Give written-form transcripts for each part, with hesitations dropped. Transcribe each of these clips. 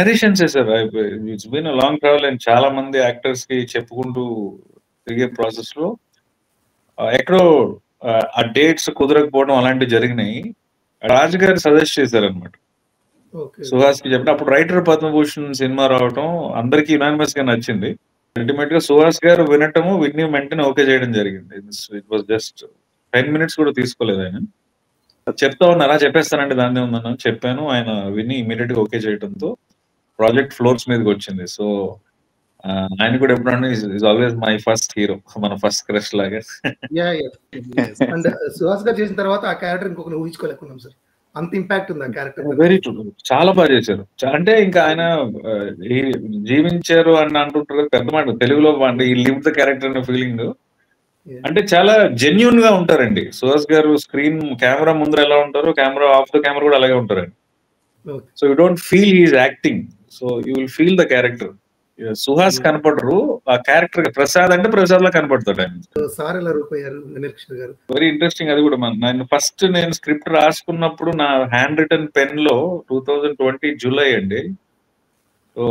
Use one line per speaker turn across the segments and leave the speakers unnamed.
Narrations sir it's been a long travel and చాలా మంది actors కి చెప్పుకుంటూ తిరిగే ప్రాసెస్ లో ఎక్కడో ఆ డేట్స్ కుదరకపోవడం అలాంటివి జరిగినాయి. రాజు గారు సజెస్ట్ చేశారనమాట సుహాస్ కి చెప్పిన. అప్పుడు రైటర్ పద్మభూషణ్ సినిమా రావటం అందరికి యునానిమస్ గా నచ్చింది. అల్టిమేట్ గా సుహాస్ గారు వినటము విని వెంటనే ఓకే చేయడం జరిగింది. ఇట్ వాస్ జస్ట్ 10 minutes కూడా తీసుకోలేదు. ఆయన చెప్తా ఉన్నారా చెప్పేస్తానండి దాన్ని ఉందన్నాను చెప్పాను. ఆయన విని ఇమీడియట్ గా ఓకే చేయడంతో ప్రాజెక్ట్ ఫ్లోర్స్ మీదకి వచ్చింది. సో ఆయన కూడా ఎప్పుడన్నా is always my first hero, మన ఫస్ట్ క్రష్ లాగా.
అండ్ సుహాస్ గారు చేసిన తర్వాత ఆ క్యారెక్టర్ ఇంకొకరు ఊహించుకోలేకున్నాం సార్, అంత ఇంపాక్ట్ ఉంది ఆ క్యారెక్టర్.
వెరీ ట్రూ, చాలా బాగా చేశారు. అంటే ఇంకా ఆయన జీవించారు అని అంటుంటారు పెద్ద మాట తెలుగులో, అంటే ఈ లివ్ ద క్యారెక్టర్ అనే ఫీలింగ్. అంటే చాలా జెన్యున్ గా ఉంటారండి సుహాస్ గారు. స్క్రీన్ కెమెరా ముందర ఎలా ఉంటారో కెమెరా ఆఫ్ ద కెమెరా కూడా అలాగే ఉంటారండి. So you don't feel he's acting, so you will feel the character. Suhas కనపడరు, ఆ క్యారెక్టర్ ప్రసాద్ అంటే ప్రసాద్ లా కనపడతాడు ఆయన. Very interesting. అది కూడా నేను ఫస్ట్ స్క్రిప్ట్ రాసుకున్నప్పుడు నా హ్యాండ్ రిటన్ పెన్ లో 2020 జూలై అండి. సో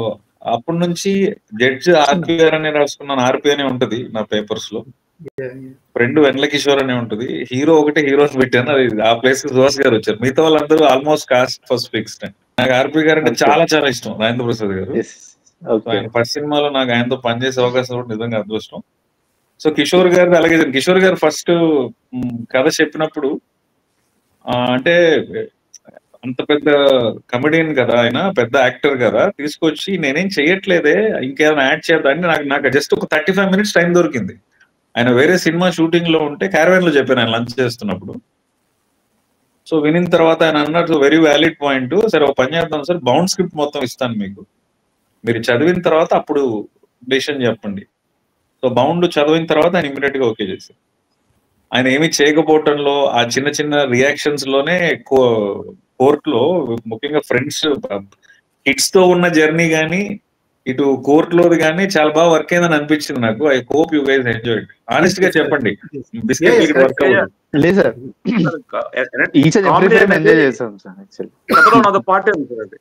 అప్పటి నుంచి జడ్జ్ ఆర్పి గారు అనే రాసుకున్నాను. ఆర్పి అనే ఉంటది నా పేపర్స్ లో. ఫ్రెండ్ వెన్నెల కిషోర్ అనే ఉంటది. హీరో ఒకటే హీరోస్ పెట్టాను, అది ఆ ప్లేస్ కి సుహాస్ గారు వచ్చారు. మిగతా వాళ్ళందరూ ఆల్మోస్ట్ కాస్ట్ ఫస్ట్ ఫిక్స్డ్. నాకు ఆర్పి గారు అంటే చాలా చాలా ఇష్టం, రాజేంద్ర ప్రసాద్ గారు. ఆయన ఫస్ట్ సినిమాలో నాకు ఆయనతో పనిచేసే అవకాశం కూడా నిజంగా అదృష్టం. సో కిషోర్ గారు అలాగే. కిషోర్ గారు ఫస్ట్ కథ చెప్పినప్పుడు అంటే అంత పెద్ద కమెడియన్ కదా ఆయన, పెద్ద యాక్టర్ కదా, తీసుకొచ్చి నేనేం చెయ్యట్లేదే ఇంకేమైనా యాడ్ చేద్దాం అంటే నాకు జస్ట్ ఒక 35 minutes టైం దొరికింది. ఆయన వేరే సినిమా షూటింగ్ లో ఉంటే క్యారవాన్ లో చెప్పాను ఆయన లంచ్ చేస్తున్నప్పుడు. సో వినిన తర్వాత ఆయన అన్నట్టు వెరీ వ్యాలిడ్ పాయింట్, సరే ఒక పని చేద్దాం సార్, బౌండ్ స్క్రిప్ట్ మొత్తం ఇస్తాను మీకు, మీరు చదివిన తర్వాత అప్పుడు డెసిషన్ చెప్పండి. సో బౌండ్ చదివిన తర్వాత ఆయన ఇమీడియట్ గా ఓకే చేశారు. ఆయన ఏమి చేయకపోవటంలో ఆ చిన్న చిన్న రియాక్షన్స్ లోనే కోర్ట్ లో ముఖ్యంగా ఫ్రెండ్స్ కిడ్స్ తో ఉన్న జర్నీ గానీ ఇటు కోర్ట్ లోది కానీ చాలా బాగా వర్క్ అయిందని అనిపించింది నాకు. I hope you guys enjoyed. Honest గా చెప్పండి, బిస్కెట్ వర్క్
లేదు sir, each and every frame enjoy చేసాం సార్. యాక్చువల్లీ
కథలో నాదో పార్ట్ ఉంది సార్, అది